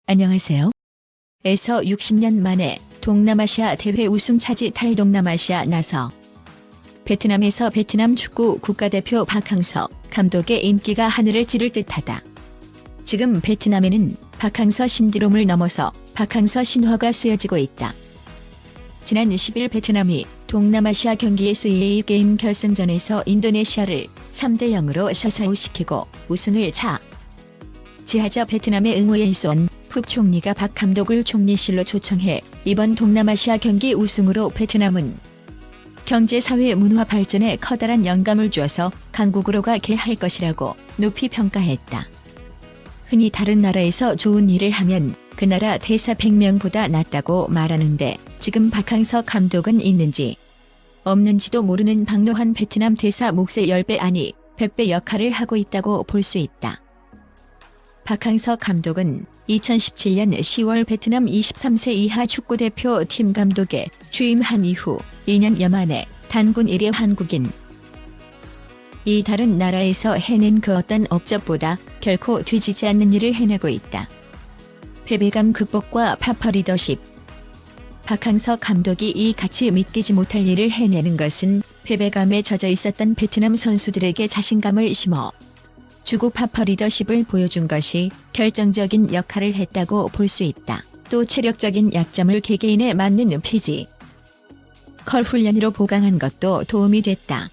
안녕하세요. 에서 60년 만에 동남아시아 대회 우승 차지 탈동남아시아 나서 베트남에서 베트남 축구 국가대표 박항서 감독의 인기가 하늘을 찌를 듯하다. 지금 베트남에는 박항서 신드롬을 넘어서 박항서 신화가 쓰여지고 있다. 지난 10일 베트남이 동남아시아 경기 SEA 게임 결승전에서 인도네시아를 3대0으로 셧아웃시키고 우승을 차지하자 베트남의 응호옌손副총리가 박 감독을 총리실로 초청해 이번 동남아시아 경기 우승으로 베트남은 경제, 사회, 문화 발전에 커다란 영감을 주어서 강국으로 가게 할 것이라고 높이 평가했다. 흔히 다른 나라에서 좋은 일을 하면 그 나라 대사 100명보다 낫다고 말하는데 지금 박항서 감독은 있는지 없는지도 모르는 박노한 베트남 대사 몫의 10배 아니 100배 역할을 하고 있다고 볼 수 있다. 박항서 감독은 2017년 10월 베트남 23세 이하 축구대표 팀 감독에 취임한 이후 2년여 만에 단군 1위 한국인. 이 다른 나라에서 해낸 그 어떤 업적보다 결코 뒤지지 않는 일을 해내고 있다. 패배감 극복과 파퍼 리더십. 박항서 감독이 이 같이 믿기지 못할 일을 해내는 것은 패배감에 젖어 있었던 베트남 선수들에게 자신감을 심어 주고 파퍼 리더십을 보여준 것이 결정적인 역할을 했다고 볼 수 있다. 또 체력적인 약점을 개개인에 맞는 피지컬 훈련으로 보강한 것도 도움이 됐다.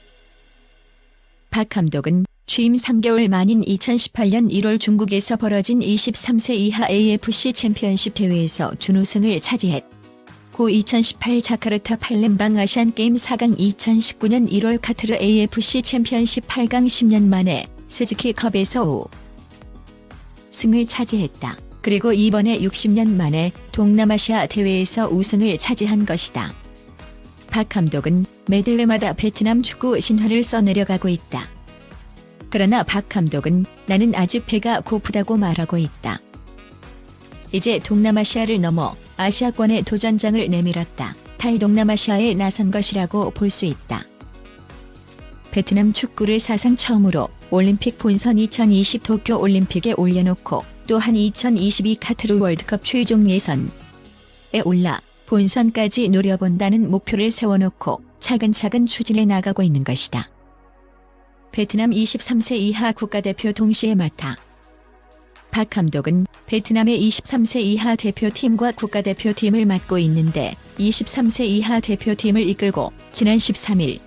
박 감독은 취임 3개월 만인 2018년 1월 중국에서 벌어진 23세 이하 AFC 챔피언십 대회에서 준우승을 차지했고 2018 자카르타 팔렘방 아시안게임 4강 2019년 1월 카타르 AFC 챔피언십 8강 10년 만에 스즈키컵에서 우승을 차지했다. 그리고 이번에 60년 만에 동남아시아 대회에서 우승을 차지한 것이다. 박 감독은 매 대회마다 베트남 축구 신화를 써내려가고 있다. 그러나 박 감독은 나는 아직 배가 고프다고 말하고 있다. 이제 동남아시아를 넘어 아시아권의 도전장을 내밀었다. 탈동남아시아에 나선 것이라고 볼 수 있다. 베트남 축구를 사상 처음으로 올림픽 본선 2020 도쿄 올림픽에 올려놓고 또한 2022 카타르 월드컵 최종 예선에 올라 본선까지 노려본다는 목표를 세워놓고 차근차근 추진해 나가고 있는 것이다. 베트남 23세 이하 국가대표 동시에 맡아 박 감독은 베트남의 23세 이하 대표팀과 국가대표팀을 맡고 있는데 23세 이하 대표팀을 이끌고 지난 13일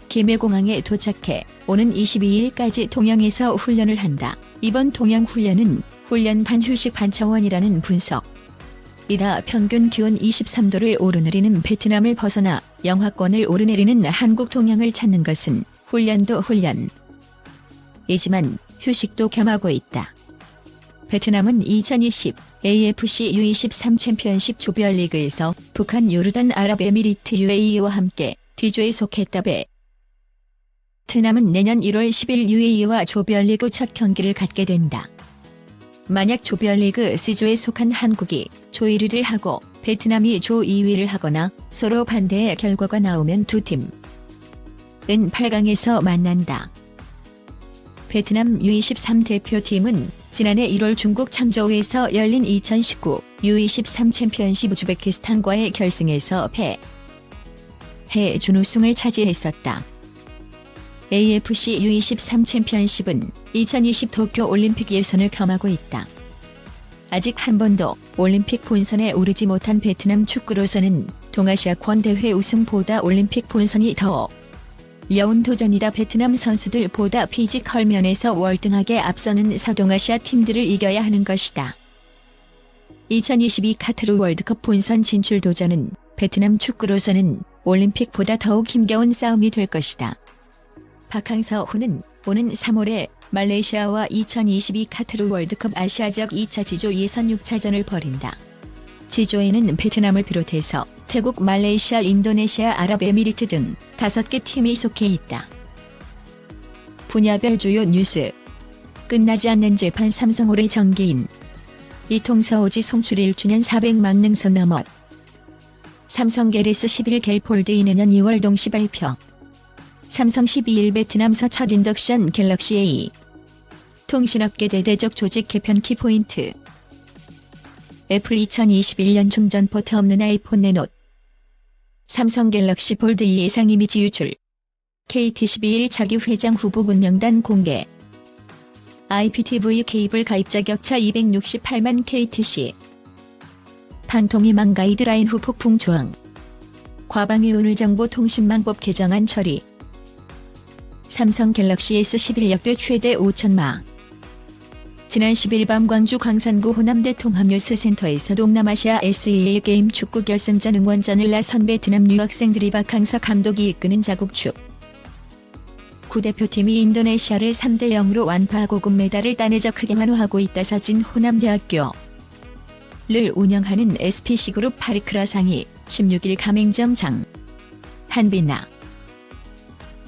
김해공항에 도착해 오는 22일까지 동영에서 훈련을 한다. 이번 동영 훈련은 훈련 반 휴식 반 차원이라는 분석이다. 평균 기온 23도를 오르내리는 베트남을 벗어나 영하권을 오르내리는 한국 동양을 찾는 것은 훈련도 훈련이지만 휴식도 겸하고 있다. 베트남은 2020 AFC U23 챔피언십 조별리그에서 북한, 요르단, 아랍에미리트, UAE와 함께 D조에 속했다. 베트남은 내년 1월 10일 UAE와 조별리그 첫 경기를 갖게 된다. 만약 조별리그 C조에 속한 한국이 조 1위를 하고 베트남이 조 2위를 하거나 서로 반대의 결과가 나오면 두 팀은 8강에서 만난다. 베트남 U23 대표팀은 지난해 1월 중국 창저우에서 열린 2019 U23 챔피언십 우즈베키스탄과의 결승에서 패해 준우승을 차지했었다. AFC U23 챔피언십은 2020 도쿄 올림픽 예선을 겸하고 있다. 아직 한 번도 올림픽 본선에 오르지 못한 베트남 축구로서는 동아시아권 대회 우승보다 올림픽 본선이 더 어려운 도전이다. 베트남 선수들보다 피지컬 면에서 월등하게 앞서는 서동아시아 팀들을 이겨야 하는 것이다. 2022 카타르 월드컵 본선 진출 도전은 베트남 축구로서는 올림픽보다 더욱 힘겨운 싸움이 될 것이다. 박항서 후는 오는 3월에 말레이시아와 2022 카타르 월드컵 아시아 지역 2차 지조 예선 6차전을 벌인다. 지조에는 베트남을 비롯해서 태국, 말레이시아, 인도네시아, 아랍에미리트 등 5개 팀이 속해 있다. 분야별 주요 뉴스. 끝나지 않는 재판 삼성 올해 정기인. 이통서오지 송출 1주년 400만 능선 넘어. 삼성 갤럭시 11 갤폴드 내년 2월 동시 발표. 삼성 12일 베트남서 첫 인덕션 갤럭시 A. 통신업계 대대적 조직 개편 키포인트. 애플 2021년 충전 포트 없는 아이폰 내놓. 삼성 갤럭시 폴드 2 예상 이미지 유출. KT 12일 차기 회장 후보군 명단 공개. IPTV 케이블 가입자 격차 268만 KTC. 방통위망 가이드라인 후 폭풍 조항. 과방위 오늘 정보통신망법 개정안 처리. 삼성 갤럭시 S11 역대 최대 5,000마. 지난 10일 밤 광주 광산구 호남대 통합뉴스센터에서 동남아시아 SEA 게임 축구 결승전 응원전을 나선 베트남 유학생들이 박항서 감독이 이끄는 자국축 구대표팀이 인도네시아를 3대 0으로 완파하고 금메달을 따내자 크게 환호하고 있다. 사진 호남대학교를 운영하는 SPC그룹 파리크라상이 16일 가맹점 장 한비나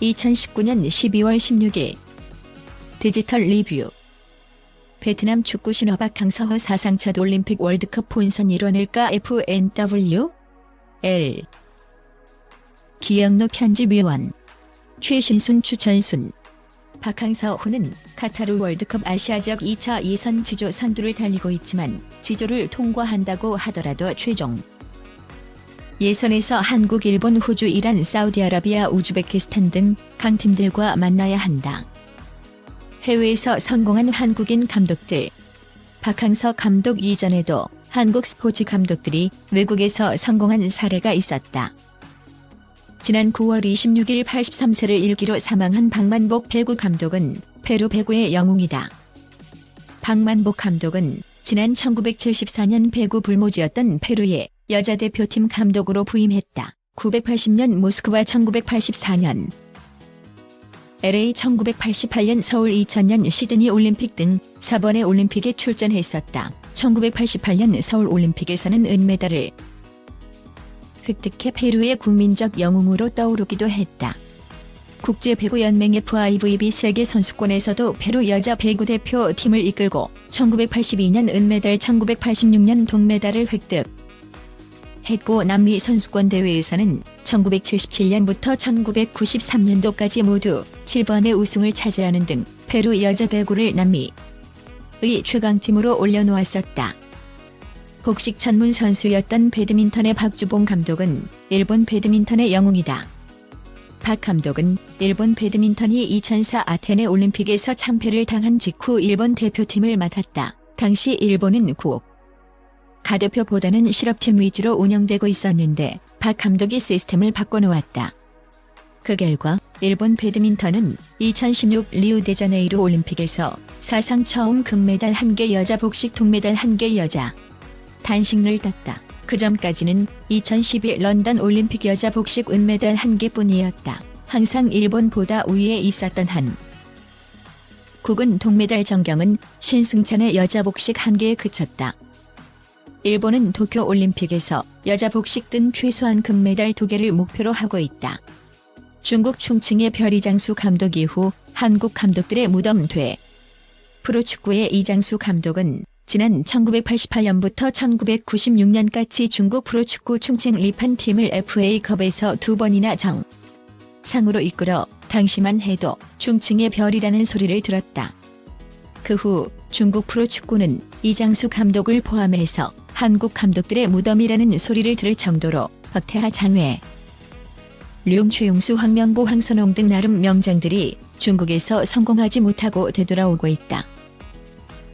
2019년 12월 16일 디지털 리뷰 베트남 축구 신화 박항서 사상 첫 올림픽 월드컵 본선 일원일까. FNW L 기영로 편집위원 최신순 추천순. 박항서호는 카타르 월드컵 아시아 지역 2차 예선 지조 선두를 달리고 있지만 지조를 통과한다고 하더라도 최종 예선에서 한국, 일본, 호주, 이란, 사우디아라비아, 우즈베키스탄 등 강팀들과 만나야 한다. 해외에서 성공한 한국인 감독들. 박항서 감독 이전에도 한국 스포츠 감독들이 외국에서 성공한 사례가 있었다. 지난 9월 26일 83세를 일기로 사망한 박만복 배구 감독은 페루 배구의 영웅이다. 박만복 감독은 지난 1974년 배구 불모지였던 페루의 여자 대표팀 감독으로 부임했다. 980년 모스크바, 1984년 LA, 1988년 서울, 2000년 시드니 올림픽 등 4번의 올림픽에 출전했었다. 1988년 서울 올림픽에서는 은메달을 획득해 페루의 국민적 영웅으로 떠오르기도 했다. 국제배구연맹 FIVB 세계선수권에서도 페루 여자 배구 대표팀을 이끌고 1982년 은메달, 1986년 동메달을 획득했고 남미 선수권 대회에서는 1977년부터 1993년도까지 모두 7번의 우승을 차지하는 등 페루 여자 배구를 남미의 최강팀으로 올려놓았었다. 복식 전문 선수였던 배드민턴의 박주봉 감독은 일본 배드민턴의 영웅이다. 박 감독은 일본 배드민턴이 2004 아테네 올림픽에서 참패를 당한 직후 일본 대표팀을 맡았다. 당시 일본은 국가대표보다는 실업팀 위주로 운영되고 있었는데 박 감독이 시스템을 바꿔놓았다. 그 결과 일본 배드민턴은 2016 리우데자네이루 올림픽에서 사상 처음 금메달 1개, 여자 복식 동메달 1개, 여자 단식을 땄다. 그 전까지는 2012 런던 올림픽 여자 복식 은메달 1개뿐이었다. 항상 일본보다 우위에 있었던 한국은 동메달 정경은 신승찬의 여자 복식 1개에 그쳤다. 일본은 도쿄 올림픽에서 여자 복식 등 최소한 금메달 2개를 목표로 하고 있다. 중국 충칭의 별이장수 감독 이후 한국 감독들의 무덤 돼. 프로축구의 이장수 감독은 지난 1988년부터 1996년까지 중국 프로축구 충칭 리판 팀을 FA컵에서 2번이나 정상으로 이끌어 당시만 해도 충칭의 별이라는 소리를 들었다. 그 후 중국 프로축구는 이장수 감독을 포함해서 한국 감독들의 무덤이라는 소리를 들을 정도로 박태하, 장외, 룡, 최용수, 황명보, 황선홍 등 나름 명장들이 중국에서 성공하지 못하고 되돌아오고 있다.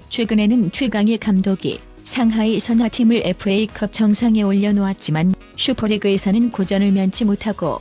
최근에는 최강희 감독이 상하이 선화팀을 FA컵 정상에 올려놓았지만 슈퍼리그에서는 고전을 면치 못하고